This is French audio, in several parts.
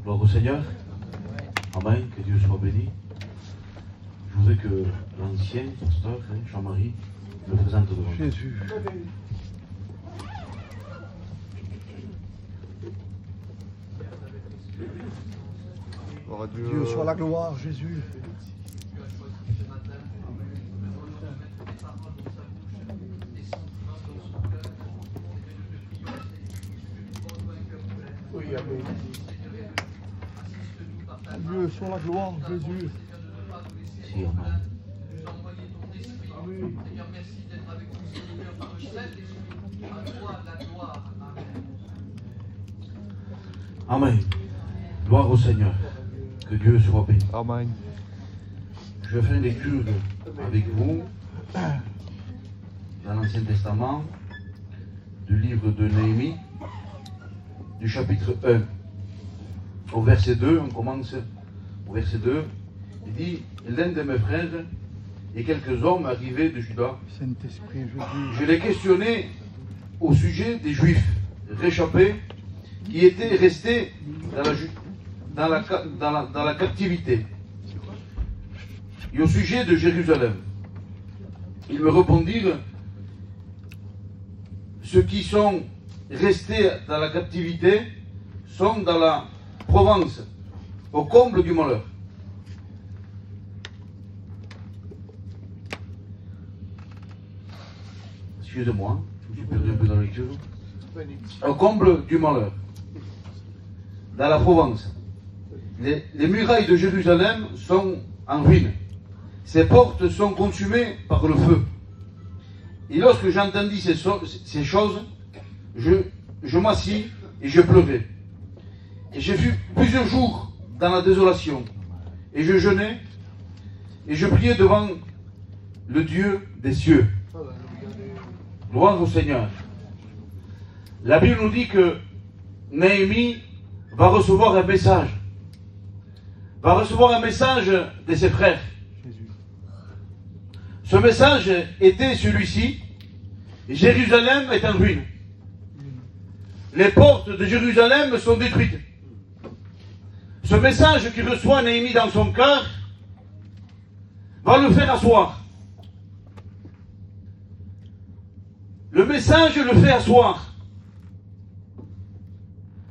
Gloire au Seigneur. Amen. Que Dieu soit béni. Je voudrais que l'ancien pasteur, Jean-Marie, me présente devant nous. Jésus. Dieu soit la gloire, Jésus. Dieu soit la gloire, Jésus. Si, amen. Amen. Gloire au Seigneur. Que Dieu soit béni. Amen. Je vais faire une lecture avec vous dans l'Ancien Testament du livre de Néhémie, du chapitre 1. Au verset 2, on commence au verset 2. Il dit, l'un de mes frères et quelques hommes arrivés de Juda, Saint-Esprit, Jésus. je les questionnais au sujet des Juifs réchappés qui étaient restés dans la captivité et au sujet de Jérusalem. Ils me répondirent, ceux qui sont restés dans la captivité sont dans la Provence, au comble du malheur. Excusez-moi, je me suis perdu un peu dans la lecture. Au comble du malheur, dans la Provence. Les murailles de Jérusalem sont en ruine. Ses portes sont consumées par le feu. Et lorsque j'entendis ces choses, je m'assis et je pleurais. Et j'ai vu plusieurs jours dans la désolation. Et je jeûnais et je priais devant le Dieu des cieux. Gloire au Seigneur. La Bible nous dit que Néhémie va recevoir un message. Va recevoir un message de ses frères. Ce message était celui-ci. Jérusalem est en ruine. Les portes de Jérusalem sont détruites. Ce message qu'il reçoit Néhémie dans son cœur va le faire asseoir. Le message le fait asseoir.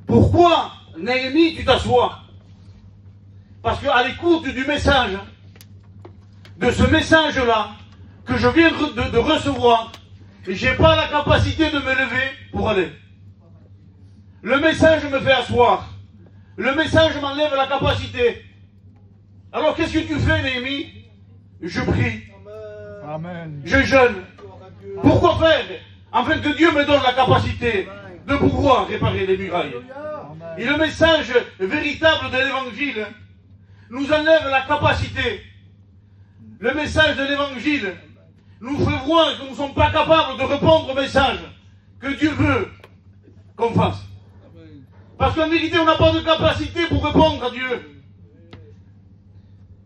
Pourquoi, Néhémie, tu t'assois? Parce qu'à l'écoute du message, de ce message-là, que je viens de recevoir, je n'ai pas la capacité de me lever pour aller. Le message me fait asseoir. Le message m'enlève la capacité. Alors qu'est-ce que tu fais, Néhémie? Je prie. Amen. Je jeûne. Pourquoi faire? Afin que Dieu me donne la capacité de pouvoir réparer les murailles. Et le message véritable de l'évangile nous enlève la capacité. Le message de l'évangile nous fait voir que nous ne sommes pas capables de répondre au message que Dieu veut qu'on fasse. Parce qu'en vérité, on n'a pas de capacité pour répondre à Dieu.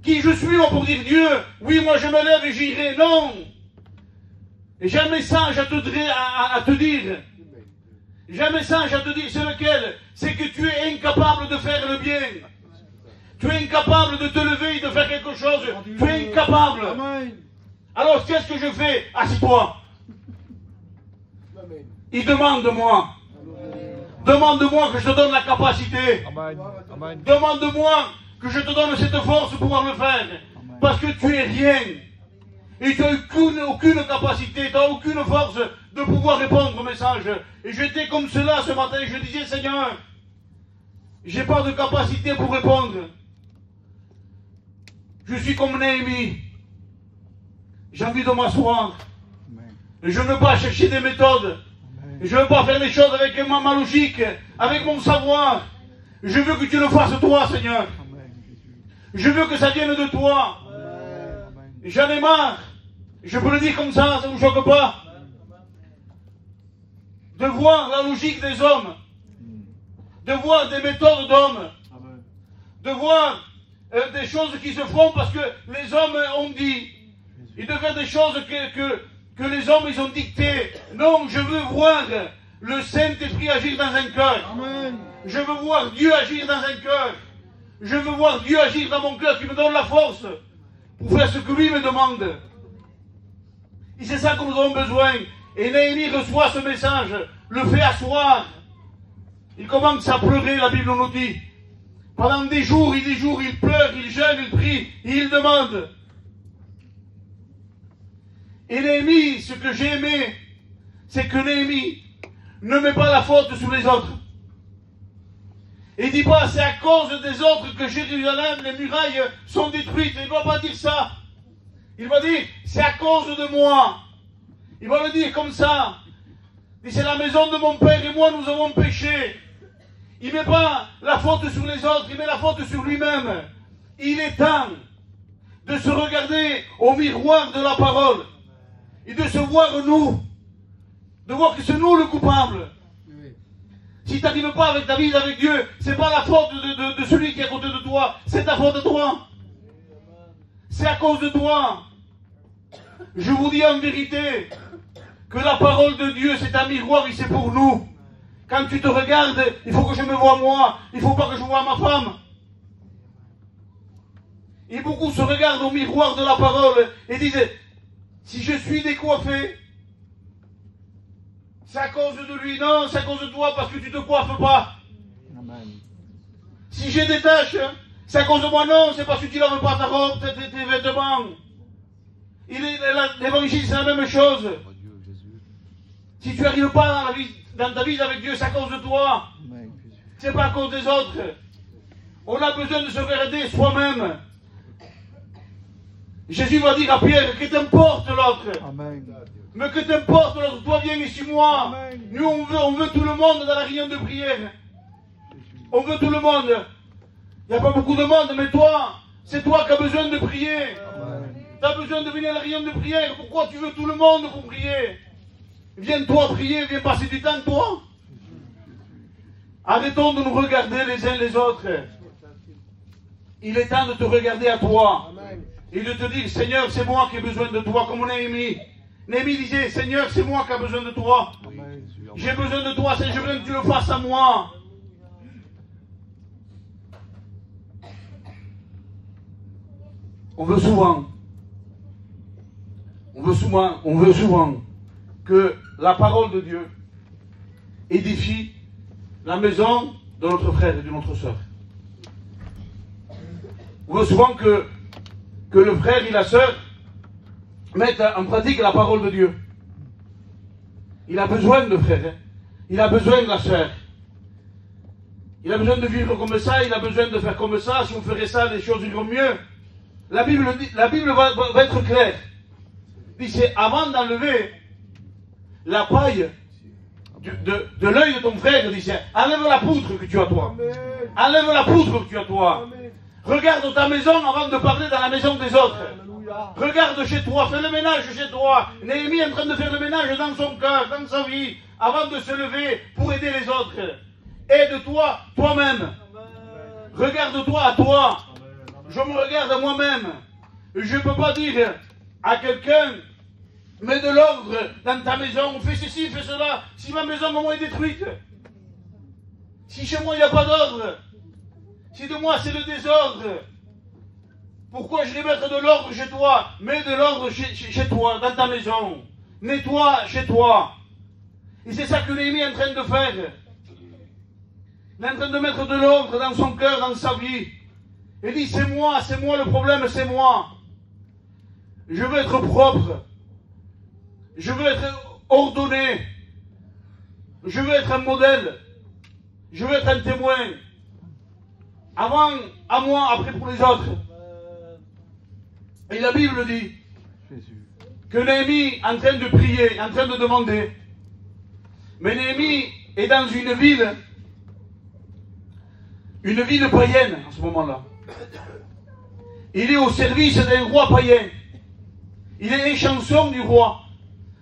Qui je suis, moi, pour dire Dieu, oui, moi je me lève et j'irai. Non. J'ai un message à te dire. J'ai un message à te dire, c'est lequel? C'est que tu es incapable de faire le bien. Tu es incapable de te lever et de faire quelque chose. Tu es incapable. Alors qu'est-ce que je fais? Assis-toi. Il demande-moi. Demande-moi que je te donne la capacité. Demande-moi que je te donne cette force pour pouvoir le faire. Parce que tu es rien. Et tu n'as aucune capacité, tu n'as aucune force de pouvoir répondre au message. Et j'étais comme cela ce matin, je disais, Seigneur, j'ai pas de capacité pour répondre. Je suis comme Néhémie. J'ai envie de m'asseoir. Et je ne veux pas chercher des méthodes. Et je ne veux pas faire les choses avec ma logique, avec mon savoir. Je veux que tu le fasses toi, Seigneur. Je veux que ça vienne de toi. J'en ai marre. Je peux le dire comme ça ne vous choque pas. De voir la logique des hommes. De voir des méthodes d'hommes. De voir des choses qui se font parce que les hommes ont dit. Il de faire des choses que les hommes ils ont dictées. Non, je veux voir le Saint-Esprit agir dans un cœur. Amen. Je veux voir Dieu agir dans un cœur. Je veux voir Dieu agir dans mon cœur qui me donne la force pour faire ce que lui me demande. Et c'est ça que nous avons besoin. Et Néhémie reçoit ce message, le fait asseoir. Il commence à pleurer, la Bible nous dit. Pendant des jours, il pleure, il jeûne, il prie, et il demande. Et Néhémie, ce que j'ai aimé, c'est que Néhémie ne met pas la faute sur les autres. Il dit pas, c'est à cause des autres que Jérusalem, les murailles sont détruites. Il ne va pas dire ça. Il va dire, c'est à cause de moi. Il va le dire comme ça. Il dit, c'est la maison de mon père et moi, nous avons péché. Il ne met pas la faute sur les autres, il met la faute sur lui-même. Il est temps de se regarder au miroir de la parole et de se voir nous, de voir que c'est nous le coupable. Si tu n'arrives pas avec ta vie, avec Dieu, c'est pas la faute de celui qui est à côté de toi, c'est ta faute de toi. C'est à cause de toi. Je vous dis en vérité que la parole de Dieu, c'est un miroir et c'est pour nous. Quand tu te regardes, il faut que je me voie moi, il ne faut pas que je voie ma femme. Et beaucoup se regardent au miroir de la parole et disent, si je suis décoiffé, c'est à cause de lui. Non, c'est à cause de toi parce que tu ne te coiffes pas. Amen. Si j'ai des taches, c'est à cause de moi. Non, c'est parce que tu ne laves pas ta robe, tes vêtements. L'évangile, c'est la même chose. Si tu n'arrives pas dans ta vie avec Dieu, c'est à cause de toi. C'est pas à cause des autres. On a besoin de se regarder soi-même. Jésus va dire à Pierre, que t'importe l'autre. Amen. Mais que t'importe l'autre, toi viens ici moi. Amen. Nous on veut tout le monde dans la réunion de prière. On veut tout le monde. Il n'y a pas beaucoup de monde, mais toi, c'est toi qui as besoin de prier. Tu as besoin de venir à la réunion de prière. Pourquoi tu veux tout le monde pour prier? Viens toi prier, viens passer du temps toi. Arrêtons de nous regarder les uns les autres. Il est temps de te regarder à toi. Et de te dire, Seigneur, c'est moi qui ai besoin de toi, comme Néhémie. Néhémie disait, Seigneur, c'est moi qui ai besoin de toi. J'ai besoin de toi, Seigneur, je veux que tu le fasses à moi. On veut souvent que la parole de Dieu édifie la maison de notre frère et de notre soeur. On veut souvent que le frère et la sœur mettent en pratique la parole de Dieu. Il a besoin de frère, hein. Il a besoin de la sœur. Il a besoin de vivre comme ça, il a besoin de faire comme ça. Si on ferait ça, les choses iront mieux. La Bible va être claire. Il dit, c'est avant d'enlever la paille de l'œil de ton frère, il dit, enlève la poutre que tu as toi. Enlève la poutre que tu as toi. Regarde ta maison avant de parler dans la maison des autres. Regarde chez toi, fais le ménage chez toi. Néhémie est en train de faire le ménage dans son cœur, dans sa vie, avant de se lever pour aider les autres. Aide-toi toi-même. Regarde-toi à toi. Je me regarde à moi-même. Je ne peux pas dire à quelqu'un, mets de l'ordre dans ta maison, fais ceci, fais cela. Si ma maison au moins est détruite, si chez moi il n'y a pas d'ordre, si de moi c'est le désordre, pourquoi je vais mettre de l'ordre chez toi? Mets de l'ordre chez toi, dans ta maison. Nettoie chez toi. Et c'est ça que Néhémie est en train de faire. Il est en train de mettre de l'ordre dans son cœur, dans sa vie. Il dit, c'est moi le problème, c'est moi. Je veux être propre. Je veux être ordonné. Je veux être un modèle. Je veux être un témoin. Avant, à moi, après pour les autres. Et la Bible dit que Néhémie est en train de prier, en train de demander. Mais Néhémie est dans une ville païenne en ce moment-là. Il est au service d'un roi païen. Il est échanson du roi.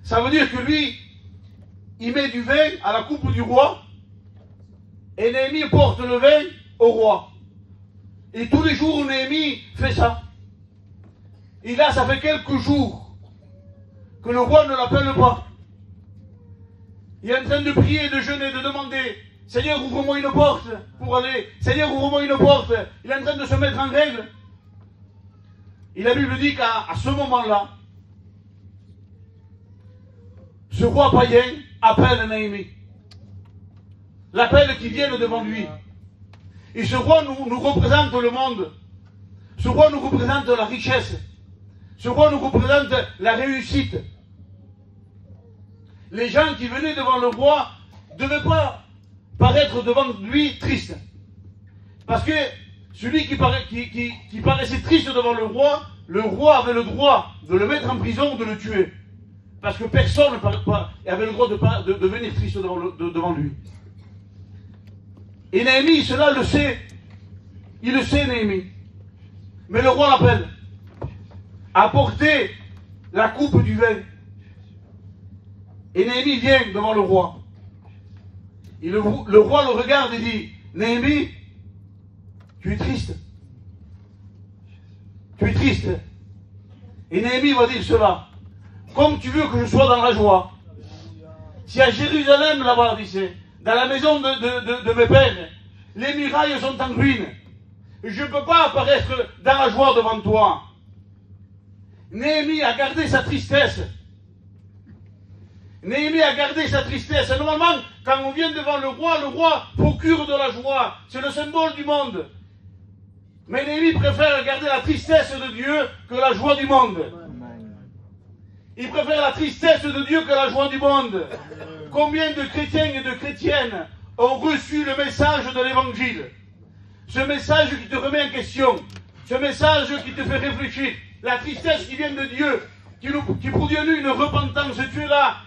Ça veut dire que lui, il met du vin à la coupe du roi et Néhémie porte le vin au roi. Et tous les jours, Néhémie fait ça. Et là, ça fait quelques jours que le roi ne l'appelle pas. Il est en train de prier, de jeûner, de demander, Seigneur, ouvre-moi une porte pour aller. Seigneur, ouvre-moi une porte. Il est en train de se mettre en règle. Et la Bible dit qu'à ce moment-là, ce roi païen appelle Néhémie. L'appelle qui vient devant lui. Et ce roi nous représente le monde. Ce roi nous représente la richesse. Ce roi nous représente la réussite. Les gens qui venaient devant le roi ne devaient pas paraître devant lui triste. Parce que celui qui paraissait triste devant le roi avait le droit de le mettre en prison ou de le tuer. Parce que personne avait le droit de devenir triste devant lui. Et Néhémie, cela le sait. Il le sait, Néhémie. Mais le roi l'appelle. Apportez la coupe du vin. Et Néhémie vient devant le roi. Et le roi le regarde et dit, Néhémie, tu es triste. Tu es triste. Et Néhémie va dire cela. Comme tu veux que je sois dans la joie. Si à Jérusalem, là-bas, dans la maison de mes pères, les murailles sont en ruine, je ne peux pas apparaître dans la joie devant toi. Néhémie a gardé sa tristesse. Néhémie a gardé sa tristesse. Normalement, quand on vient devant le roi procure de la joie. C'est le symbole du monde. Mais Néhémie préfère garder la tristesse de Dieu que la joie du monde. Il préfère la tristesse de Dieu que la joie du monde. Combien de chrétiens et de chrétiennes ont reçu le message de l'évangile? Ce message qui te remet en question. Ce message qui te fait réfléchir. La tristesse qui vient de Dieu. Qui produit en nous une repentance. Tu es là.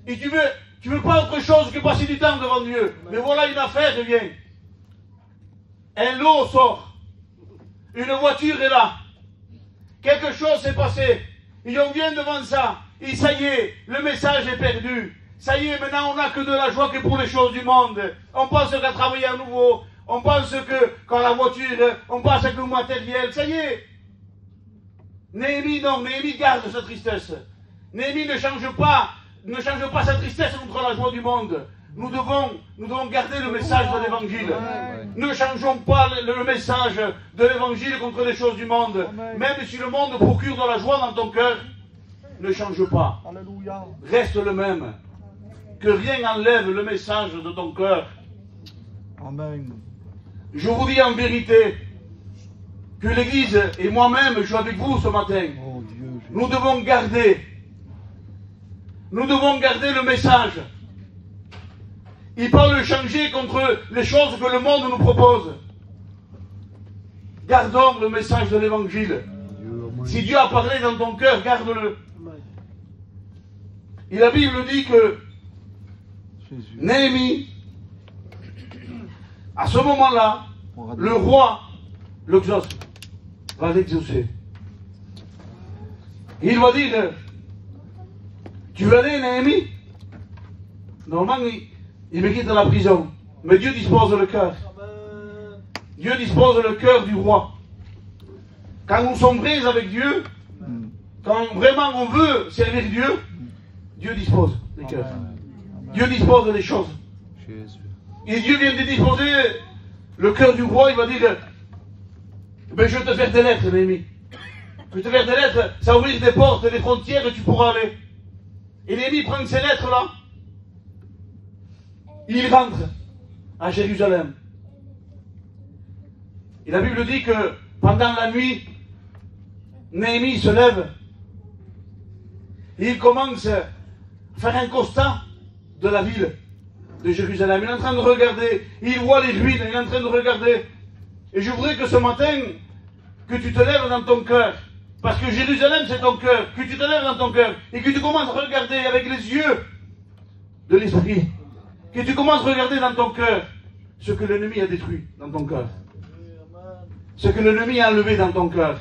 Et tu veux pas autre chose que passer du temps devant Dieu. Mais voilà une affaire vient. Un lot sort. Une voiture est là. Quelque chose s'est passé. Et on vient devant ça. Et ça y est, le message est perdu. Ça y est, maintenant on n'a que de la joie que pour les choses du monde. On pense qu'à travailler à nouveau. On pense que quand la voiture, on pense que le matériel. Ça y est. Néhémie, non, Néhémie garde sa tristesse. Néhémie ne change pas sa tristesse contre la joie du monde. Nous devons garder le message de l'évangile. Ne changeons pas le message de l'évangile contre les choses du monde. Même si le monde procure de la joie dans ton cœur, ne change pas. Reste le même. Que rien n'enlève le message de ton cœur. Amen. Je vous dis en vérité que l'Église et moi-même, je suis avec vous ce matin. Oh Dieu, Nous devons garder le message. Il parle de changer contre les choses que le monde nous propose. Gardons le message de l'évangile. Si Dieu a parlé dans ton cœur, garde-le. Et la Bible dit que Néhémie, à ce moment-là, le roi l'exauce, va l'exaucer. Il va dire, tu veux aller, Néhémie? Normalement, il me quitte à la prison. Mais Dieu dispose le cœur. Dieu dispose le cœur du roi. Quand nous sommes vrais avec Dieu, quand vraiment on veut servir Dieu, Dieu dispose des cœurs. Dieu dispose des choses. Et Dieu vient de disposer le cœur du roi. Il va dire, ben, je vais te faire des lettres, Néhémie. Je vais te faire des lettres, ça va ouvrir des portes, des frontières et tu pourras aller. Et Néhémie prend ces lettres-là. Il rentre à Jérusalem. Et la Bible dit que pendant la nuit, Néhémie se lève et il commence à faire un constat de la ville de Jérusalem. Il est en train de regarder, il voit les ruines, il est en train de regarder. Et je voudrais que ce matin, que tu te lèves dans ton cœur, parce que Jérusalem c'est ton cœur, que tu te lèves dans ton cœur et que tu commences à regarder avec les yeux de l'esprit, que tu commences à regarder dans ton cœur ce que l'ennemi a détruit dans ton cœur, ce que l'ennemi a enlevé dans ton cœur,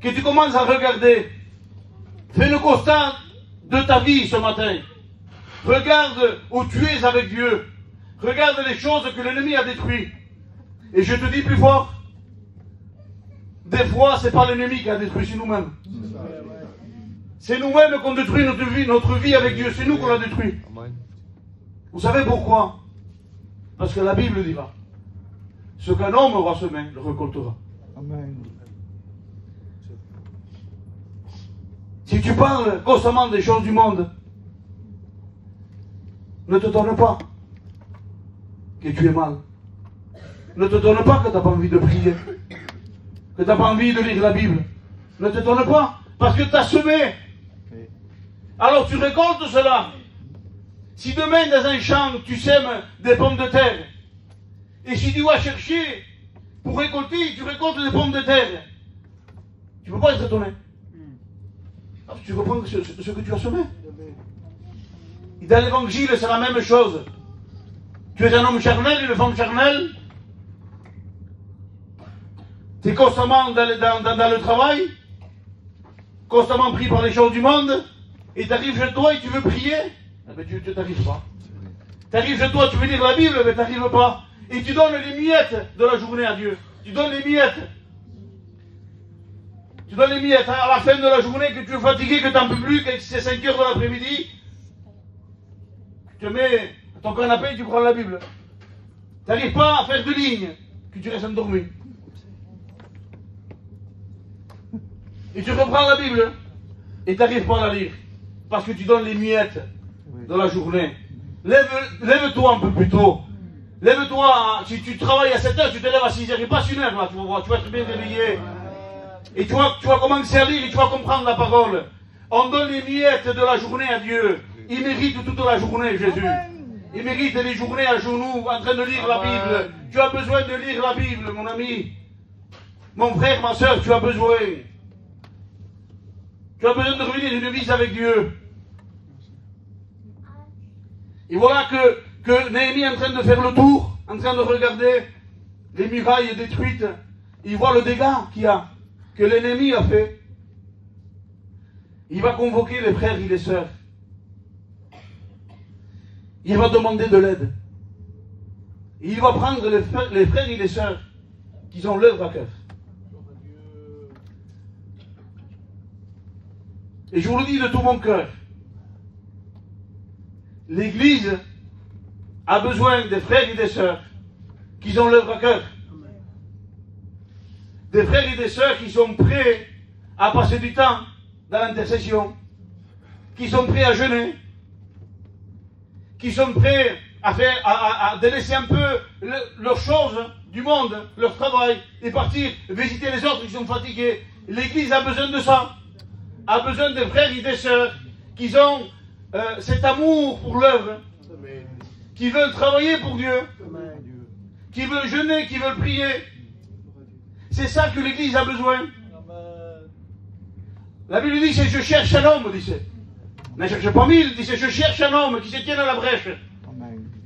que tu commences à regarder. Fais le constat de ta vie ce matin. Regarde où tu es avec Dieu. Regarde les choses que l'ennemi a détruites. Et je te dis plus fort, des fois, c'est pas l'ennemi qui a détruit, c'est nous-mêmes. C'est nous-mêmes qu'on détruit notre vie avec Dieu. C'est nous qu'on l'a détruit. Vous savez pourquoi? Parce que la Bible dira, ce qu'un homme aura semé, le récoltera. Amen. Si tu parles constamment des choses du monde, ne te donne pas que tu es mal. Ne te donne pas que tu n'as pas envie de prier, que tu n'as pas envie de lire la Bible. Ne te donne pas, parce que tu as semé. Alors tu récoltes cela. Si demain dans un champ tu sèmes des pommes de terre, et si tu vas chercher pour récolter, tu récoltes des pommes de terre, tu ne peux pas être étonné. Tu reprends ce que tu as semé. Et dans l'évangile, c'est la même chose. Tu es un homme charnel, une femme charnelle. Tu es constamment dans le travail, constamment pris par les choses du monde, et tu arrives chez toi et tu veux prier, mais tu n'arrives pas. Tu arrives chez toi, tu veux lire la Bible, mais tu n'arrives pas. Et tu donnes les miettes de la journée à Dieu. Tu donnes les miettes. Tu donnes les miettes à la fin de la journée, que tu es fatigué, que tu n'en peux plus, que c'est 5 heures de l'après-midi. Tu te mets à ton canapé et tu prends la Bible. Tu n'arrives pas à faire de lignes, que tu restes endormi. Et tu reprends la Bible et tu n'arrives pas à la lire. Parce que tu donnes les miettes de la journée. Lève-toi un peu plus tôt. Lève-toi, si tu travailles à 7 heures, tu te lèves à 6 heures. Il passe 1 heure là, tu vas voir, tu vas être bien réveillé. Et tu vas commencer à lire et tu vas comprendre la parole. On donne les miettes de la journée à Dieu. Il mérite toute la journée, Jésus. Il mérite les journées à genoux, en train de lire la Bible. Tu as besoin de lire la Bible, mon ami. Mon frère, ma soeur, tu as besoin. Tu as besoin de revenir une vie avec Dieu. Et voilà que Néhémie est en train de faire le tour, en train de regarder les murailles détruites. Il voit le dégât qu'il y a, que l'ennemi a fait. Il va convoquer les frères et les sœurs. Il va demander de l'aide. Il va prendre les frères et les sœurs qui ont l'œuvre à cœur. Et je vous le dis de tout mon cœur, l'Église a besoin des frères et des sœurs qui ont l'œuvre à cœur. Des frères et des sœurs qui sont prêts à passer du temps dans l'intercession, qui sont prêts à jeûner, qui sont prêts à délaisser un peu leurs choses du monde, leur travail, et partir visiter les autres qui sont fatigués. L'Église a besoin de ça, a besoin des frères et des sœurs qui ont cet amour pour l'œuvre, qui veulent travailler pour Dieu, qui veulent jeûner, qui veulent prier. C'est ça que l'Église a besoin. La Bible dit, c'est je cherche un homme, dit c'est. Ne cherche pas 1000, dit c'est je cherche un homme qui se tienne à la brèche.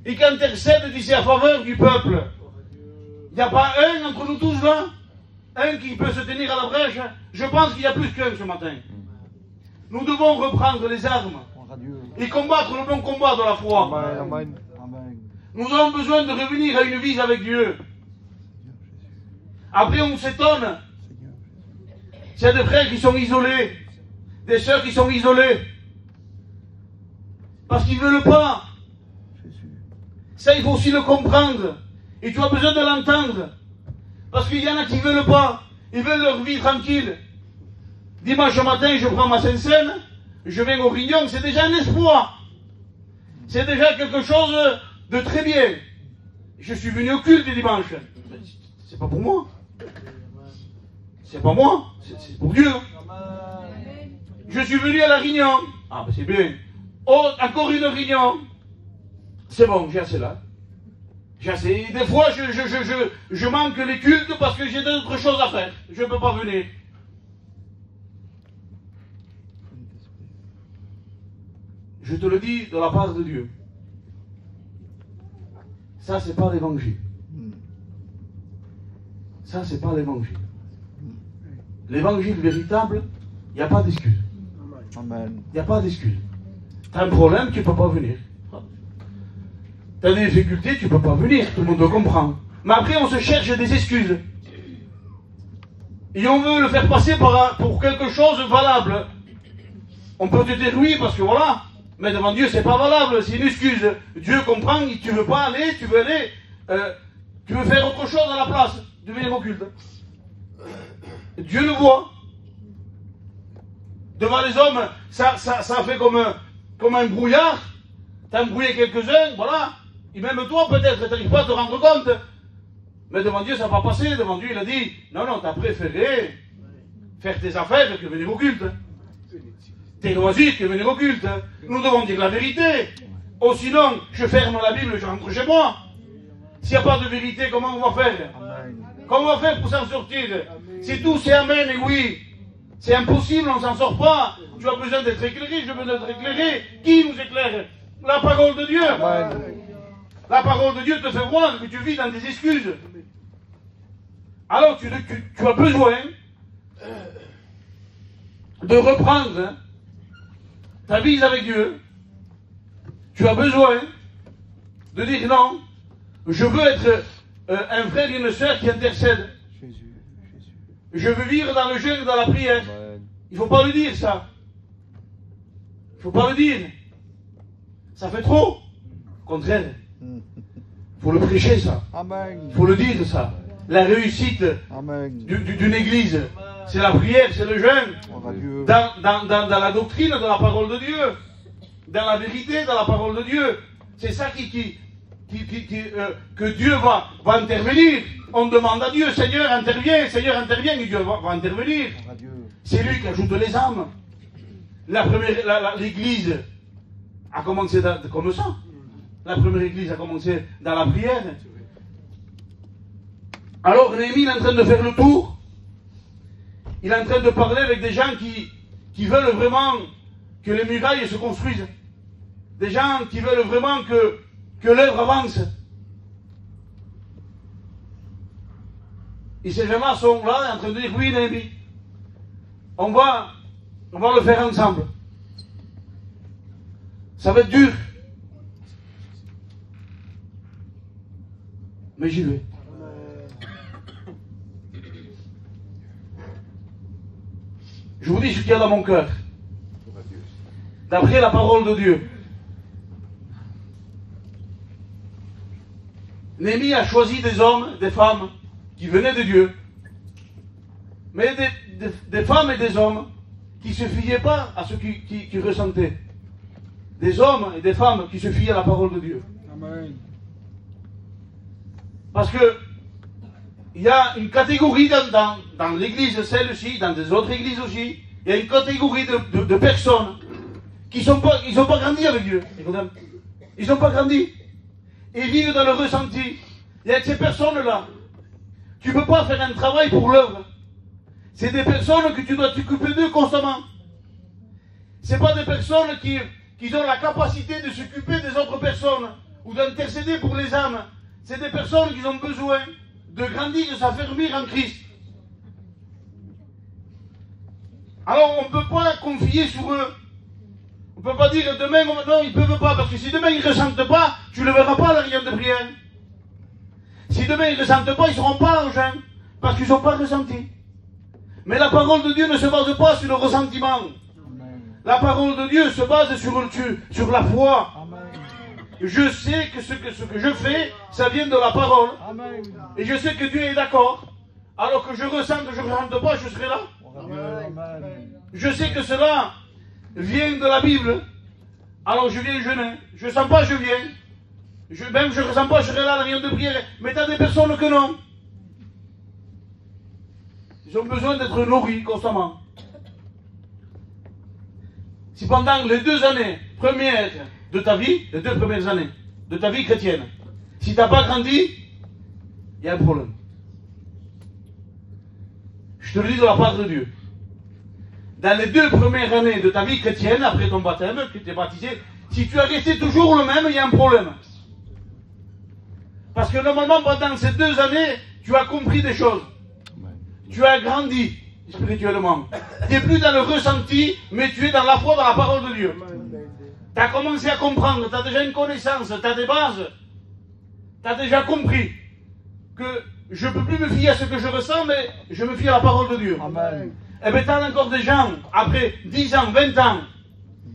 Et qui intercède, dit c'est à faveur du peuple. Il n'y a pas un entre nous tous là, un qui peut se tenir à la brèche. Je pense qu'il y a plus qu'un ce matin. Nous devons reprendre les armes et combattre le bon combat de la foi. Amen. Nous avons besoin de revenir à une vie avec Dieu. Après, on s'étonne. Il y a des frères qui sont isolés, des sœurs qui sont isolées, parce qu'ils ne veulent pas. Ça, il faut aussi le comprendre. Et tu as besoin de l'entendre. Parce qu'il y en a qui ne veulent pas. Ils veulent leur vie tranquille. Dimanche matin, je prends ma Sainte-Seine, je viens au Rignon, c'est déjà un espoir. C'est déjà quelque chose de très bien. Je suis venu au culte dimanche. C'est pas pour moi. C'est pas moi, c'est pour Dieu. Je suis venu à la Rignon. Ah ben c'est bien. Oh, encore une Rignon. C'est bon, j'ai assez là. J'ai assez. Des fois, je manque les cultes parce que j'ai d'autres choses à faire. Je ne peux pas venir. Je te le dis de la part de Dieu. Ça, c'est pas l'évangile. Ça, c'est pas l'évangile. L'évangile véritable, il n'y a pas d'excuse. Il n'y a pas d'excuse. Tu as un problème, tu ne peux pas venir. Tu as des difficultés, tu ne peux pas venir. Tout le monde le comprend. Mais après, on se cherche des excuses. et on veut le faire passer pour quelque chose de valable. On peut te dire oui parce que voilà, mais devant Dieu c'est pas valable, c'est une excuse. Dieu comprend, tu veux pas aller, tu veux aller, tu veux faire autre chose à la place de venir au culte. Dieu le voit. Devant les hommes, ça fait comme un brouillard. T'as embrouillé quelques-uns, voilà. Et même toi peut-être, tu n'arrives pas à te rendre compte. Mais devant Dieu, ça va pas passer. Devant Dieu, il a dit, non, non, t'as préféré faire tes affaires que venir au culte. Tes loisirs que venir au culte. Nous devons dire la vérité. Oh, sinon, je ferme la Bible, je rentre chez moi. S'il n'y a pas de vérité, comment on va faire? Comment on va faire pour s'en sortir? Si tout c'est amen et oui, c'est impossible, on ne s'en sort pas. Tu as besoin d'être éclairé, j'ai besoin d'être éclairé. Qui nous éclaire? La parole de Dieu. La parole de Dieu te fait voir que tu vis dans des excuses. Alors tu as besoin de reprendre ta vie avec Dieu. Tu as besoin de dire non, je veux être un frère et une sœur qui intercèdent. Je veux vivre dans le jeûne et dans la prière. Il ne faut pas le dire ça. Il ne faut pas le dire. Ça fait trop. Au contraire. Il faut le prêcher ça. Il faut le dire ça. La réussite d'une église, c'est la prière, c'est le jeûne. Dans la doctrine de la parole de Dieu. Dans la vérité de la parole de Dieu. C'est ça que Dieu va intervenir. On demande à Dieu, Seigneur intervient, et Dieu va intervenir. C'est lui qui ajoute les âmes. L'église a commencé comme ça. La première église a commencé dans la prière. Alors Néhémie est en train de faire le tour. Il est en train de parler avec des gens qui veulent vraiment que les murailles se construisent. Des gens qui veulent vraiment que l'œuvre avance. Et ces gens-là sont là en train de dire oui, Néhémie, on va le faire ensemble. Ça va être dur. Mais j'y vais. Je vous dis ce qu'il y a dans mon cœur. D'après la parole de Dieu. Néhémie a choisi des hommes, des femmes qui venaient de Dieu, mais des femmes et des hommes qui ne se fiaient pas à ce qu'ils ressentaient. Des hommes et des femmes qui se fiaient à la parole de Dieu. Amen. Parce que il y a une catégorie dans l'église, celle-ci, dans des autres églises aussi, il y a une catégorie de personnes qui n'ont pas grandi avec Dieu. Ils n'ont pas grandi. Ils vivent dans le ressenti. Et avec ces personnes-là, tu ne peux pas faire un travail pour l'œuvre. C'est des personnes que tu dois t'occuper d'eux constamment. Ce n'est pas des personnes qui ont la capacité de s'occuper des autres personnes ou d'intercéder pour les âmes. C'est des personnes qui ont besoin de grandir, de s'affermir en Christ. Alors on ne peut pas confier sur eux. On ne peut pas dire demain, non, ils ne peuvent pas, parce que si demain ils ne ressentent pas, tu ne le verras pas à la réunion de prière. Si demain ils ne ressentent pas, ils ne seront pas en jeûne, parce qu'ils n'ont pas ressenti. Mais la parole de Dieu ne se base pas sur le ressentiment. Amen. La parole de Dieu se base sur la foi. Amen. Je sais que ce que je fais, ça vient de la parole. Amen. Et je sais que Dieu est d'accord. Alors que je ressente, je ne ressente pas, je serai là. Amen. Je sais que cela vient de la Bible. Alors je viens jeûner. Je ne sens pas, je viens. Même je ne ressens pas, je serai là à la réunion de prière. Mais tu as des personnes que non. Ils ont besoin d'être nourris constamment. Si pendant les 2 années premières de ta vie, les 2 premières années de ta vie chrétienne, si tu n'as pas grandi, il y a un problème. Je te le dis de la part de Dieu. Dans les 2 premières années de ta vie chrétienne, après ton baptême, que tu es baptisé, si tu as resté toujours le même, il y a un problème. Parce que normalement, pendant ces 2 années, tu as compris des choses. Tu as grandi spirituellement. Tu n'es plus dans le ressenti, mais tu es dans la foi, dans la parole de Dieu. Tu as commencé à comprendre, tu as déjà une connaissance, tu as des bases. Tu as déjà compris que je ne peux plus me fier à ce que je ressens, mais je me fie à la parole de Dieu. Amen. Et bien, t'as encore des gens, après 10 ans, 20 ans,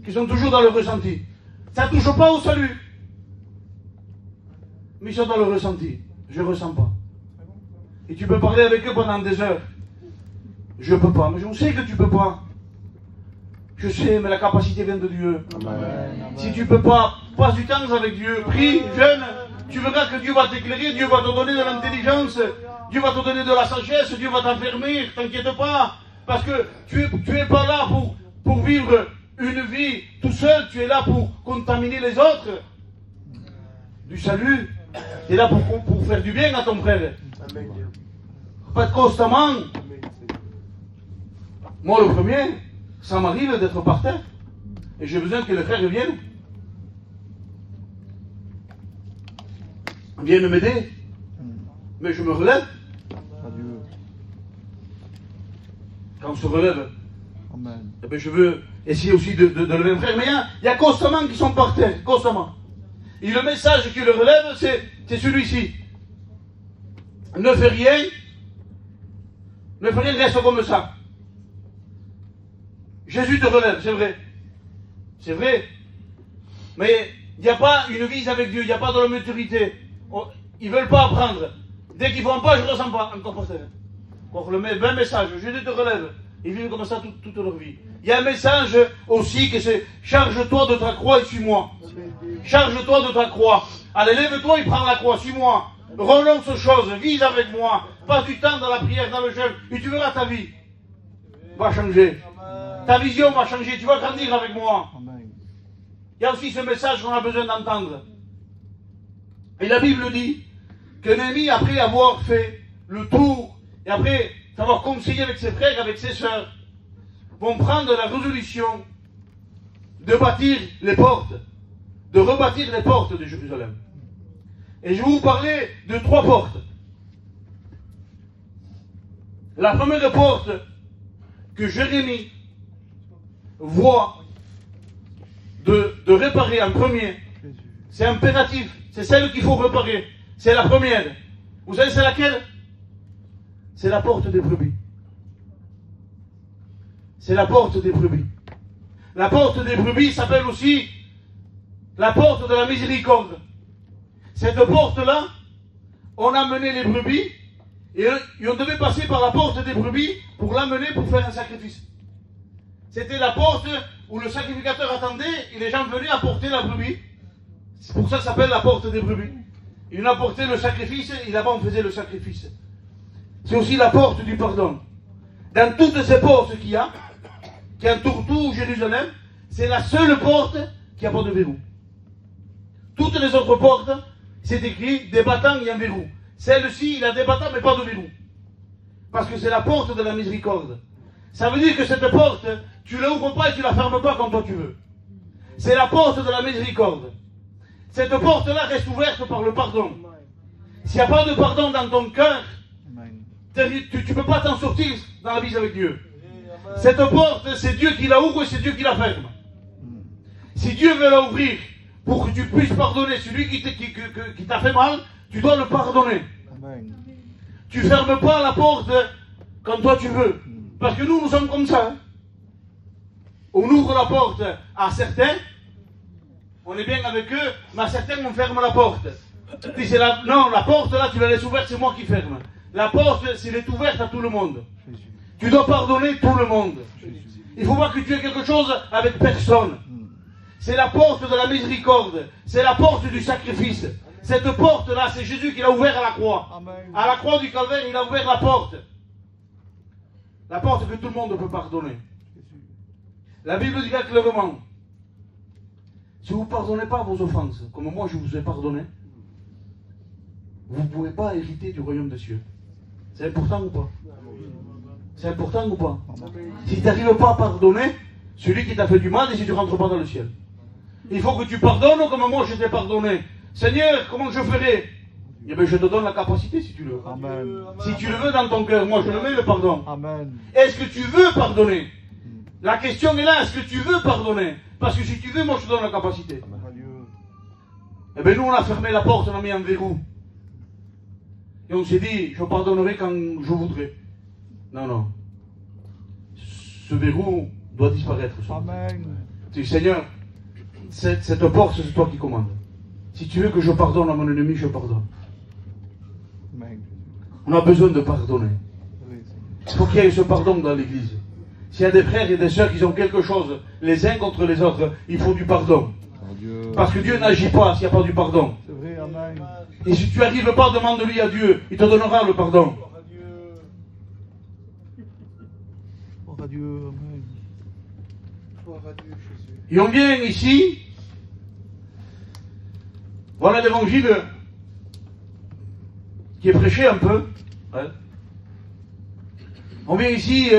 qui sont toujours dans le ressenti. Ça ne touche pas au salut. Mais ils sont dans le ressenti. Je ne ressens pas. Et tu peux parler avec eux pendant des heures. Je ne peux pas. Mais je sais que tu ne peux pas. Je sais, mais la capacité vient de Dieu. Amen. Si tu ne peux pas, passe du temps avec Dieu. Prie, jeûne. Tu verras que Dieu va t'éclairer, Dieu va te donner de l'intelligence, Dieu va te donner de la sagesse, Dieu va t'enfermer, t'inquiète pas. Parce que tu es pas là pour vivre une vie tout seul, tu es là pour contaminer les autres. Du salut, tu es là pour faire du bien à ton frère. Pas constamment. Moi le premier, ça m'arrive d'être par terre. Et j'ai besoin que les frères viennent. Viennent m'aider. Mais je me relève. Adieu. Quand on se relève, Amen. eh bien, je veux essayer aussi de lever un frère. Mais il y a constamment qui sont par terre. Constamment. Et le message qui le relève, c'est celui-ci. Ne fais rien. Ne fais rien, reste comme ça. Jésus te relève, c'est vrai. C'est vrai. Mais il n'y a pas une vie avec Dieu, il n'y a pas de la maturité. Ils ne veulent pas apprendre. Dès qu'ils ne font pas, je ne ressens pas. Encore par terre. Encore le même message. Jésus te relève. Ils vivent comme ça toute leur vie. Il y a un message aussi que c'est charge-toi de ta croix et suis-moi. Charge-toi de ta croix. Allez, lève-toi et prends la croix, suis-moi. Renonce aux choses, vis avec moi. Passe du temps dans la prière, dans le jeûne, et tu verras ta vie va changer. Ta vision va changer, tu vas grandir avec moi. Amen. Il y a aussi ce message qu'on a besoin d'entendre. Et la Bible dit que Néhémie, après avoir fait le tour, et après avoir conseillé avec ses frères, avec ses sœurs, vont prendre la résolution de bâtir les portes, de rebâtir les portes de Jérusalem. Et je vais vous parler de 3 portes. La première porte que Jérémie voit de réparer en premier, c'est impératif, c'est celle qu'il faut réparer, c'est la première. Vous savez c'est laquelle? C'est la porte des brebis. C'est la porte des brebis. La porte des brebis s'appelle aussi la porte de la miséricorde. Cette porte-là, on a mené les brebis et on devait passer par la porte des brebis pour l'amener pour faire un sacrifice. C'était la porte où le sacrificateur attendait et les gens venaient apporter la brebis. C'est pour ça que ça s'appelle la porte des brebis. Il apportait le sacrifice et là-bas on faisait le sacrifice. C'est aussi la porte du pardon. Dans toutes ces portes qu'il y a, qui entourent tout Jérusalem, c'est la seule porte qui n'a pas de verrou. Toutes les autres portes, c'est écrit des battants et un verrou. Celle-ci, il a des battants mais pas de verrou. Parce que c'est la porte de la miséricorde. Ça veut dire que cette porte, tu ne l'ouvres pas et tu ne la fermes pas comme toi tu veux. C'est la porte de la miséricorde. Cette porte-là reste ouverte par le pardon. S'il n'y a pas de pardon dans ton cœur, tu ne peux pas t'en sortir dans la vie avec Dieu. Cette porte, c'est Dieu qui la ouvre et c'est Dieu qui la ferme. Si Dieu veut la ouvrir pour que tu puisses pardonner celui qui t'a fait mal, tu dois le pardonner. Amen. Tu ne fermes pas la porte comme toi tu veux. Parce que nous sommes comme ça. Hein. On ouvre la porte à certains, on est bien avec eux, mais à certains on ferme la porte. Non, la porte là, tu la laisses ouverte, c'est moi qui ferme. La porte, elle est ouverte à tout le monde. Jésus. Tu dois pardonner tout le monde. Jésus. Il ne faut pas que tu aies quelque chose avec personne. C'est la porte de la miséricorde. C'est la porte du sacrifice. Cette porte-là, c'est Jésus qui l'a ouvert à la croix. Amen. À la croix du calvaire, il a ouvert la porte. La porte que tout le monde peut pardonner. La Bible dit clairement, si vous ne pardonnez pas vos offenses, comme moi je vous ai pardonné, vous ne pouvez pas hériter du royaume des cieux. C'est important ou pas? C'est important ou pas? Si tu n'arrives pas à pardonner celui qui t'a fait du mal, et si tu ne rentres pas dans le ciel. Il faut que tu pardonnes comme moi je t'ai pardonné. Seigneur, comment je ferai? Eh bien, je te donne la capacité si tu le veux. Amen. Si tu le veux dans ton cœur, moi je le mets le pardon. Amen. Est-ce que tu veux pardonner? La question est là, est-ce que tu veux pardonner? Parce que si tu veux, moi je te donne la capacité. Adieu. Eh bien nous on a fermé la porte, on a mis un verrou. Et on s'est dit, je pardonnerai quand je voudrais. Non, non. Ce verrou doit disparaître. Amen. Tu dis, Seigneur, cette porte, c'est toi qui commandes. Si tu veux que je pardonne à mon ennemi, je pardonne. Amen. On a besoin de pardonner. Oui, Il faut qu'il y ait ce pardon dans l'église. S'il y a des frères et des sœurs qui ont quelque chose les uns contre les autres, il faut du pardon. Dieu. Parce que Dieu n'agit pas s'il n'y a pas du pardon. C'est vrai, Amen. Et si tu n'arrives pas, demande-lui à Dieu, il te donnera le pardon. Oh Dieu, Amen. Et on vient ici, voilà l'évangile qui est prêché un peu. Ouais. On vient ici,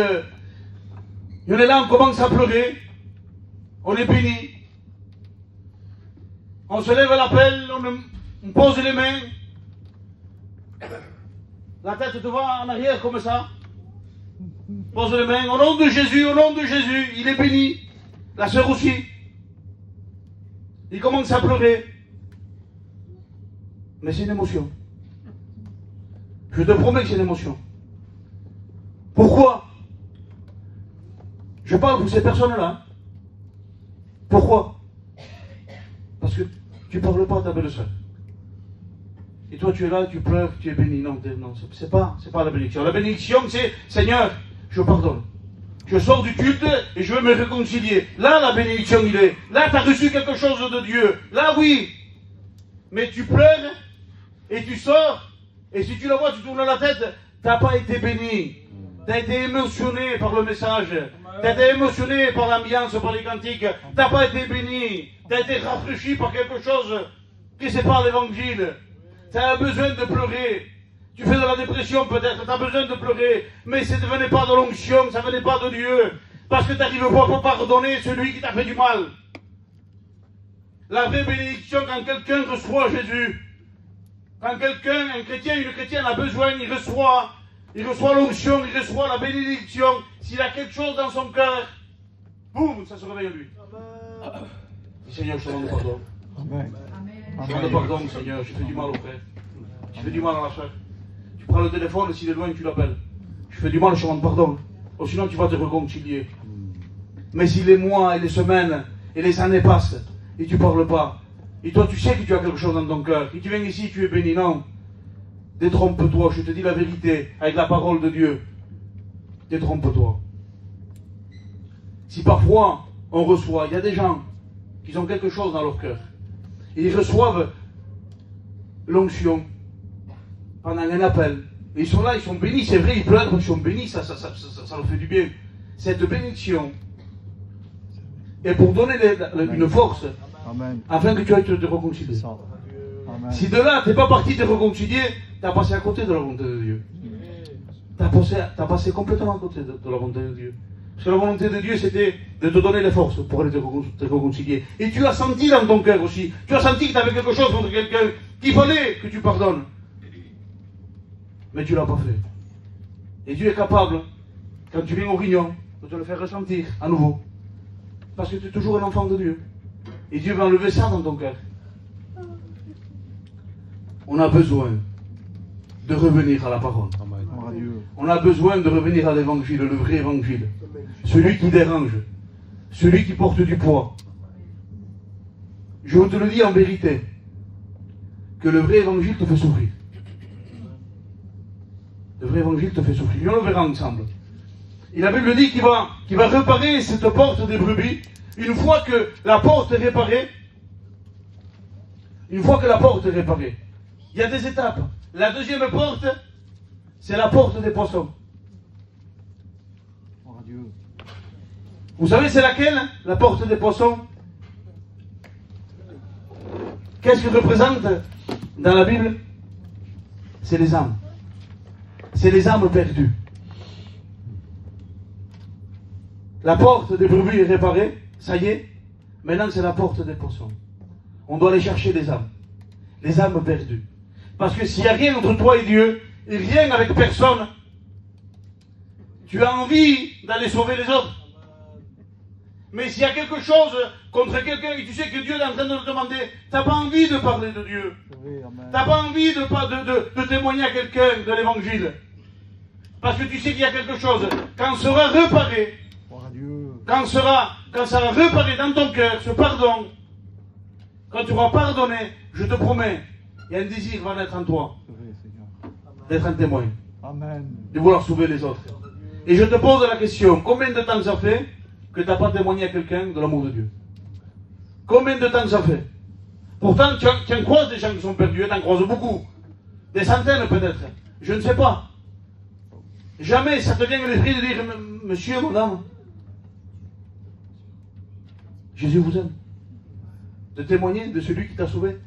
on est là, on commence à pleurer, on est béni. On se lève à l'appel, on pose les mains, la tête devant, en arrière comme ça. Pose les mains, au nom de Jésus, il est béni. La sœur aussi. Il commence à pleurer. Mais c'est une émotion. Je te promets que c'est une émotion. Pourquoi? Je parle pour ces personnes-là. Pourquoi? Parce que tu ne parles pas à ta belle-sœur. Et toi tu es là, tu pleures, tu es béni. Non, non, c'est pas la bénédiction. La bénédiction c'est, Seigneur, je pardonne. Je sors du culte et je veux me réconcilier. Là, la bénédiction, il est. Là, tu as reçu quelque chose de Dieu. Là, oui. Mais tu pleures et tu sors. Et si tu la vois, tu tournes la tête. Tu n'as pas été béni. Tu as été émotionné par le message. Tu as été émotionné par l'ambiance, par les cantiques. Tu n'as pas été béni. Tu as été rafraîchi par quelque chose qui c'est pas l'évangile. Tu as besoin de pleurer. Tu fais de la dépression peut-être, tu as besoin de pleurer, mais ça ne venait pas de l'onction, ça ne venait pas de Dieu, parce que tu n'arrives pas à pardonner celui qui t'a fait du mal. La vraie bénédiction, quand quelqu'un reçoit Jésus, quand quelqu'un, un chrétien, une chrétienne a besoin, il reçoit l'onction, il reçoit la bénédiction, s'il a quelque chose dans son cœur, boum, ça se réveille en lui. Seigneur, je te demande pardon. Amen. Je te demande pardon, Seigneur, j'ai fait du mal au frère, j'ai fait du mal à la soeur. Tu prends le téléphone, s'il est loin, tu l'appelles. Je fais du mal, je te demande pardon. Ou sinon, tu vas te réconcilier. Mais si les mois et les semaines et les années passent, et tu ne parles pas, et toi, tu sais que tu as quelque chose dans ton cœur, et tu viens ici, tu es béni, non. Détrompe-toi, je te dis la vérité, avec la parole de Dieu. Détrompe-toi. Si parfois, on reçoit, il y a des gens qui ont quelque chose dans leur cœur, et ils reçoivent l'onction, pendant un appel. Et ils sont là, ils sont bénis, c'est vrai, ils pleurent, ils sont bénis, ça leur fait du bien. Cette bénédiction est pour donner une force, Amen. afin que tu ailles te réconcilier. Amen. Si de là, tu n'es pas parti te réconcilier, tu as passé à côté de la volonté de Dieu. Tu as passé complètement à côté de la volonté de Dieu. Parce que la volonté de Dieu, c'était de te donner les forces pour aller te réconcilier. Et tu as senti dans ton cœur aussi, tu as senti que tu avais quelque chose contre quelqu'un, qu'il fallait que tu pardonnes. Mais tu ne l'as pas fait. Et Dieu est capable, quand tu viens au réunion, de te le faire ressentir à nouveau. Parce que tu es toujours un enfant de Dieu. Et Dieu va enlever ça dans ton cœur. On a besoin de revenir à la parole. Oh Dieu. On a besoin de revenir à l'évangile, le vrai évangile. Celui qui dérange. Celui qui porte du poids. Je te le dis en vérité, que le vrai évangile te fait souffrir. Le vrai évangile te fait souffrir. On le verra ensemble. Et la Bible dit qu'il va réparer cette porte des brebis. Une fois que la porte est réparée, il y a des étapes. La deuxième porte, c'est la porte des poissons. Oh Dieu. Vous savez c'est laquelle? La porte des poissons. Qu'est-ce que représente dans la Bible? C'est les âmes. C'est les âmes perdues. La porte des brebis est réparée, ça y est. Maintenant c'est la porte des poissons. On doit aller chercher les âmes perdues. Parce que s'il n'y a rien entre toi et Dieu, et rien avec personne, tu as envie d'aller sauver les autres. Mais s'il y a quelque chose contre quelqu'un et tu sais que Dieu est en train de te demander, tu n'as pas envie de parler de Dieu. Oui, amen. Tu n'as pas envie de témoigner à quelqu'un de l'évangile. Parce que tu sais qu'il y a quelque chose. Quand sera réparé, Gloire à Dieu. quand sera réparé dans ton cœur ce pardon, quand tu auras pardonné, je te promets, il y a un désir va naître en toi, C'est vrai, Seigneur. d'être un témoin, Amen. de vouloir sauver les autres. Et je te pose la question, combien de temps ça fait que tu n'as pas témoigné à quelqu'un de l'amour de Dieu? Combien de temps ça fait? Pourtant, tu en croises des gens qui sont perdus, tu en croises beaucoup. Des centaines peut-être, je ne sais pas. Jamais ça te vient à l'esprit de dire, monsieur, madame, Jésus vous aime. De témoigner de celui qui t'a sauvé.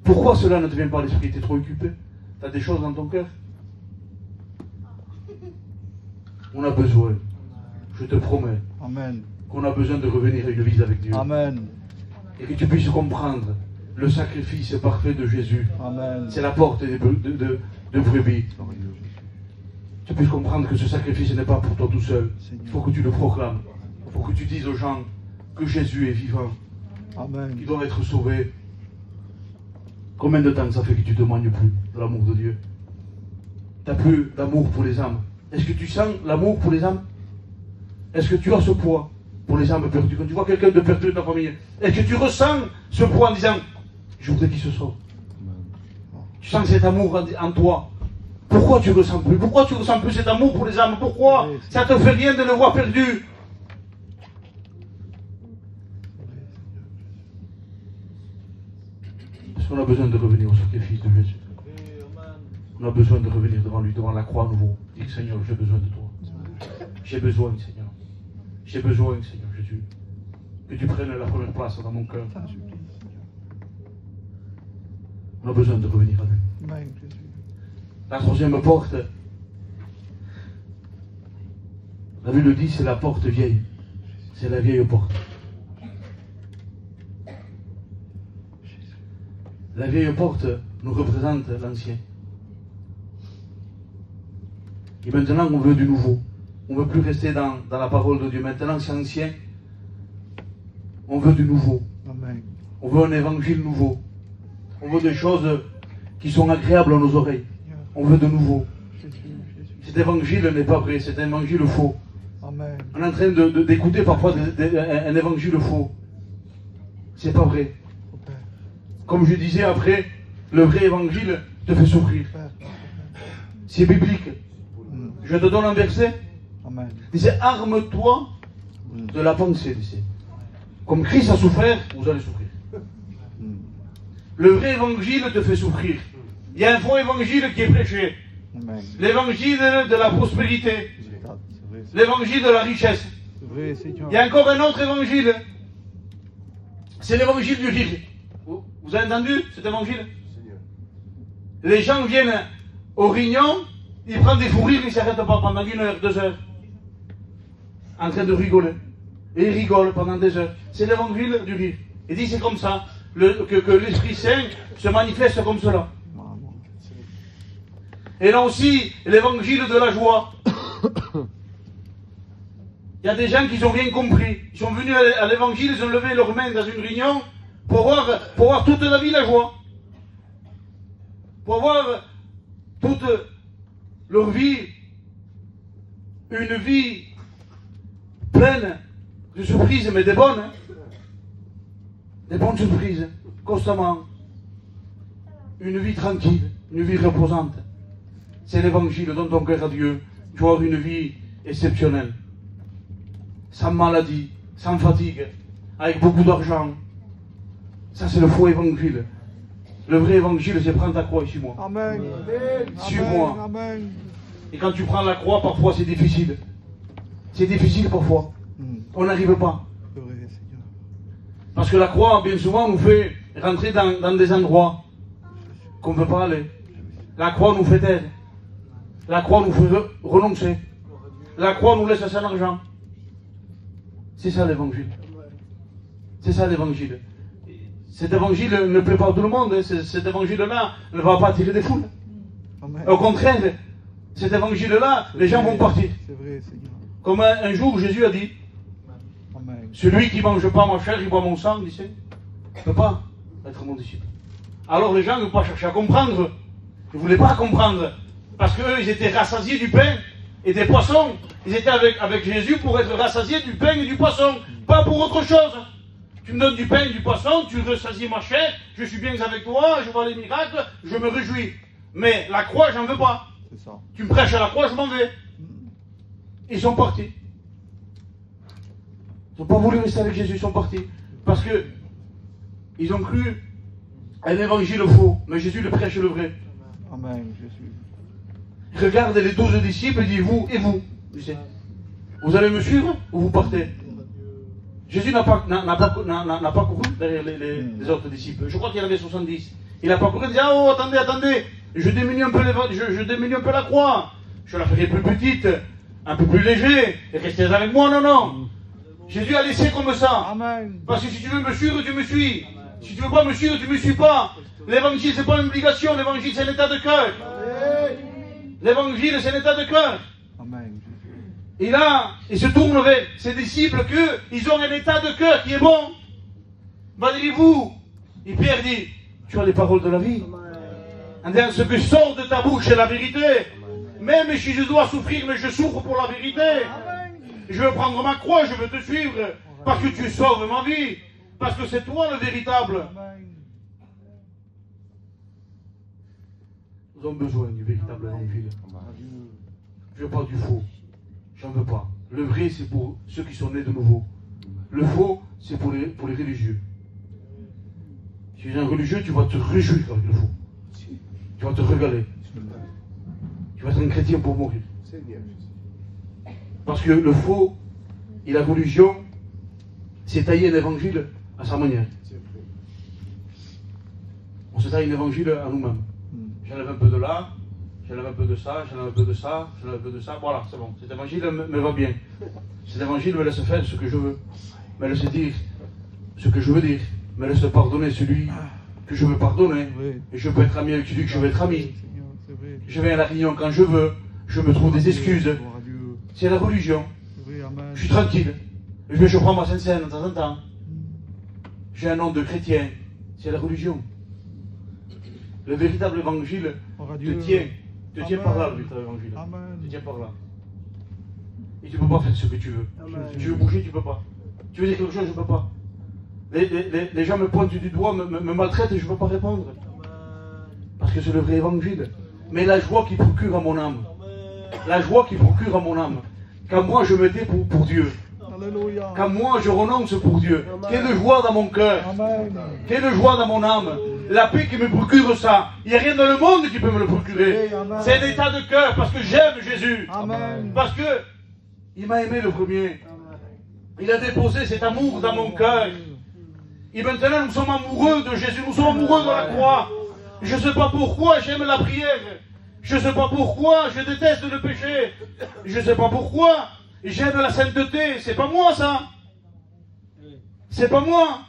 Pourquoi cela ne te vient pas à l'esprit? Tu es trop occupé. Tu as des choses dans ton cœur. On a besoin, je te promets, Amen. qu'on a besoin de revenir à l'église avec Dieu. Amen. Et que tu puisses comprendre le sacrifice parfait de Jésus. Amen. C'est la porte de brebis. Tu puisses comprendre que ce sacrifice n'est pas pour toi tout seul. Il faut que tu le proclames. Il faut que tu dises aux gens que Jésus est vivant, Amen. qu'ils doivent être sauvés. Combien de temps ça fait que tu ne témoignes plus de l'amour de Dieu? Tu n'as plus d'amour pour les âmes. Est-ce que tu sens l'amour pour les âmes? Est-ce que tu as ce poids pour les âmes perdues? Quand tu vois quelqu'un de perdu de ta famille, est-ce que tu ressens ce poids en disant, je voudrais qu'il se sauve? Tu sens cet amour en toi. Pourquoi tu ne ressens plus? Pourquoi tu ne ressens plus cet amour pour les âmes? Pourquoi ça ne te fait rien de le voir perdu? Parce qu'on a besoin de revenir au sacrifice de Jésus. On a besoin de revenir devant lui, devant la croix à nouveau. Dire, Seigneur, j'ai besoin de toi. J'ai besoin, Seigneur. J'ai besoin, Seigneur Jésus, que tu prennes la première place dans mon cœur. On a besoin de revenir à lui. Amen, Jésus. La troisième porte, la Bible dit, c'est la porte vieille. C'est la vieille porte. La vieille porte nous représente l'ancien. Et maintenant, on veut du nouveau. On ne veut plus rester dans la parole de Dieu. Maintenant, c'est ancien. On veut du nouveau. Amen. On veut un évangile nouveau. On veut des choses qui sont agréables à nos oreilles. On veut de nouveau. Jésus, Jésus. Cet évangile n'est pas vrai, c'est un évangile faux. Amen. On est en train d'écouter parfois un évangile faux. C'est pas vrai. Au Père. Comme je disais après, le vrai évangile te fait souffrir. Père. C'est biblique. Mm. Je te donne un verset. Amen. Il dit, arme-toi de la pensée. Dit. Comme Christ a souffert, vous allez souffrir. Mm. Le vrai évangile te fait souffrir. Il y a un faux évangile qui est prêché. Amen. L'évangile de la prospérité. C'est vrai, L'évangile de la richesse. c'est vrai, Seigneur. Il y a encore un autre évangile. C'est l'évangile du rire. Vous avez entendu cet évangile? Les gens viennent au Rignon, ils prennent des fous rires, ils ne s'arrêtent pas pendant 1 heure, 2 heures. En train de rigoler. Et ils rigolent pendant des heures. C'est l'évangile du rire. Il dit c'est comme ça, que l'Esprit Saint se manifeste comme cela. Maman. Et là aussi, l'évangile de la joie. Il y a des gens qui ont bien compris. Ils sont venus à l'évangile, ils ont levé leurs mains dans une réunion pour voir toute la vie la joie. Pour voir toute leur vie, une vie pleine de surprises, mais des bonnes. Hein. Des bonnes surprises, constamment. Une vie tranquille, une vie reposante. C'est l'évangile, donne ton cœur à Dieu. Tu vas avoir une vie exceptionnelle. Sans maladie, sans fatigue, avec beaucoup d'argent. Ça, c'est le faux évangile. Le vrai évangile, c'est prendre ta croix et suis-moi. Amen. Suis-moi. Amen. Et quand tu prends la croix, parfois c'est difficile. C'est difficile parfois. Mm. On n'arrive pas. C'est vrai, Seigneur. Parce que la croix, bien souvent, nous fait rentrer dans des endroits qu'on ne veut pas aller. La croix nous fait taire. La croix nous fait renoncer. La croix nous laisse sans argent. C'est ça l'évangile. C'est ça l'évangile. Cet évangile ne plaît pas à tout le monde. Hein. Cet évangile-là ne va pas attirer des foules. Amen. Au contraire, cet évangile-là, les gens vont partir. C'est vrai, Seigneur. Comme un jour Jésus a dit, Amen. Celui qui ne mange pas ma chair, il boit mon sang, dit il ne peut pas être mon disciple. Alors les gens ne vont pas chercher à comprendre. Ils ne voulaient pas comprendre. Parce qu'eux, ils étaient rassasiés du pain et des poissons. Ils étaient avec Jésus pour être rassasiés du pain et du poisson. Pas pour autre chose. Tu me donnes du pain et du poisson, tu rassasies ma chair, je suis bien avec toi, je vois les miracles, je me réjouis. Mais la croix, j'en veux pas. C'est ça. Tu me prêches à la croix, je m'en vais. Ils sont partis. Ils n'ont pas voulu rester avec Jésus, ils sont partis. Parce que ils ont cru à un évangile faux, mais Jésus le prêche le vrai. Amen, Jésus. Il regarde les 12 disciples et dit, vous et vous, vous allez me suivre ou vous partez? Jésus n'a pas couru derrière les autres disciples. Je crois qu'il y en avait 70. Il n'a pas couru, il dit, oh, attendez, je diminue un peu la croix. Je la ferai plus petite, un peu plus léger, et restez avec moi, non. Jésus a laissé comme ça. Amen. Parce que si tu veux me suivre, tu me suis. Si tu ne veux pas me suivre, tu ne me suis pas. L'évangile, ce n'est pas une obligation, l'évangile, c'est un état de cœur. L'évangile, c'est un état de cœur. Amen, Jésus. Et là, il se tourne vers ses disciples qu'ils ont un état de cœur qui est bon. Valez-vous. Et Pierre dit, tu as les paroles de la vie. Ce que sort de ta bouche, c'est la vérité. Même si je dois souffrir, mais je souffre pour la vérité. Je veux prendre ma croix, je veux te suivre. Parce que tu sauves ma vie. Parce que c'est toi le véritable. Nous avons besoin du véritable évangile. Je veux pas du faux. J'en veux pas. Le vrai, c'est pour ceux qui sont nés de nouveau. Le faux, c'est pour les religieux. Si tu es un religieux, tu vas te réjouir avec le faux. Tu vas te régaler. Tu vas être un chrétien pour mourir. Parce que le faux et la religion, c'est tailler l'évangile à sa manière. On se taille l'évangile à nous-mêmes. J'enlève un peu de là, j'enlève un peu de ça, j'enlève un peu de ça, j'enlève un peu de ça. Voilà, c'est bon. Cet évangile me va bien. Cet évangile me laisse faire ce que je veux. Me laisse dire ce que je veux dire. Me laisse pardonner celui que je veux pardonner. Et je peux être ami avec celui que je veux être ami. Je vais à la réunion quand je veux. Je me trouve des excuses. C'est la religion. Je suis tranquille. Je prends ma Sainte-Seine de temps en temps. J'ai un nom de chrétien. C'est la religion. Le véritable évangile te tient par là, le véritable évangile. Te tient par là. Et tu ne peux pas faire ce que tu veux. Tu veux bouger, tu ne peux pas. Tu veux dire quelque chose, je ne peux pas. Les gens me pointent du doigt, me maltraitent et je ne peux pas répondre. Parce que c'est le vrai évangile. Mais la joie qui procure à mon âme. La joie qui procure à mon âme. Quand moi je me tais pour Dieu. Alléluia. Quand moi je renonce pour Dieu. Quelle joie dans mon cœur. Quelle joie dans mon âme. La paix qui me procure ça. Il n'y a rien dans le monde qui peut me le procurer. C'est un état de cœur parce que j'aime Jésus. Amen. Parce que il m'a aimé le premier. Il a déposé cet amour dans mon cœur. Et maintenant nous sommes amoureux de Jésus. Nous sommes amoureux de la croix. Je ne sais pas pourquoi j'aime la prière. Je ne sais pas pourquoi je déteste le péché. Je ne sais pas pourquoi j'aime la sainteté. C'est pas moi ça. C'est pas moi.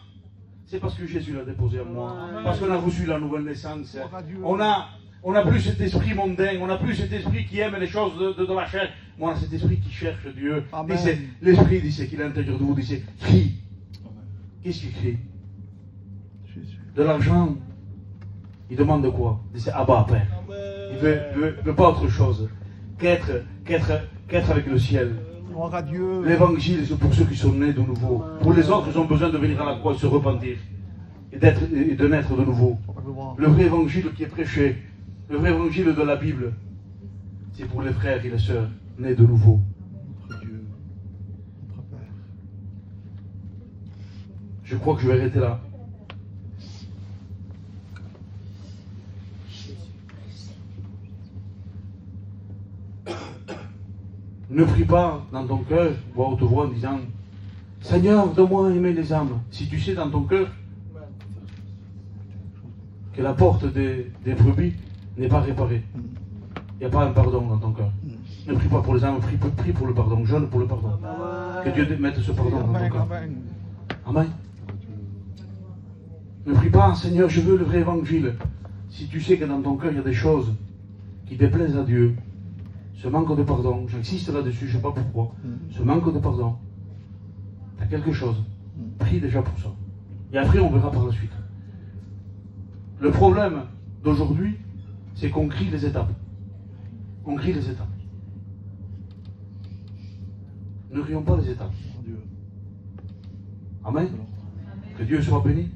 C'est parce que Jésus l'a déposé en moi. Parce qu'on a reçu la nouvelle naissance. On n'a plus cet esprit mondain. On n'a plus cet esprit qui aime les choses de la chair. Mais on a cet esprit qui cherche Dieu. L'esprit dit qu'il est à l'intérieur de vous. Dit crie. Qu'est-ce qu'il crie? De l'argent. Il demande de quoi? Il dit Abba, Père. Il ne veut pas autre chose qu'être avec le ciel. L'évangile, c'est pour ceux qui sont nés de nouveau. Pour les autres, ils ont besoin de venir à la croix et se repentir. Et de naître de nouveau. Le vrai évangile qui est prêché, le vrai évangile de la Bible, c'est pour les frères et les sœurs nés de nouveau. Notre Dieu, notre Père. Je crois que je vais arrêter là. Ne prie pas dans ton cœur, voix haute voix en disant Seigneur, donne-moi à aimer les âmes. Si tu sais dans ton cœur que la porte des brebis n'est pas réparée, il n'y a pas un pardon dans ton cœur. Ne prie pas pour les âmes, prie pour le pardon, jeûne pour le pardon. Que Dieu mette ce pardon dans ton cœur. Amen. Ne prie pas, Seigneur, je veux le vrai évangile. Si tu sais que dans ton cœur il y a des choses qui déplaisent à Dieu, ce manque de pardon, j'insiste là-dessus, je ne sais pas pourquoi, ce manque de pardon, Tu as quelque chose. Prie déjà pour ça. Et après, on verra par la suite. Le problème d'aujourd'hui, c'est qu'on grille les étapes. On grille les étapes. Ne grillons pas les étapes. Mon Dieu. Amen. Que Dieu soit béni.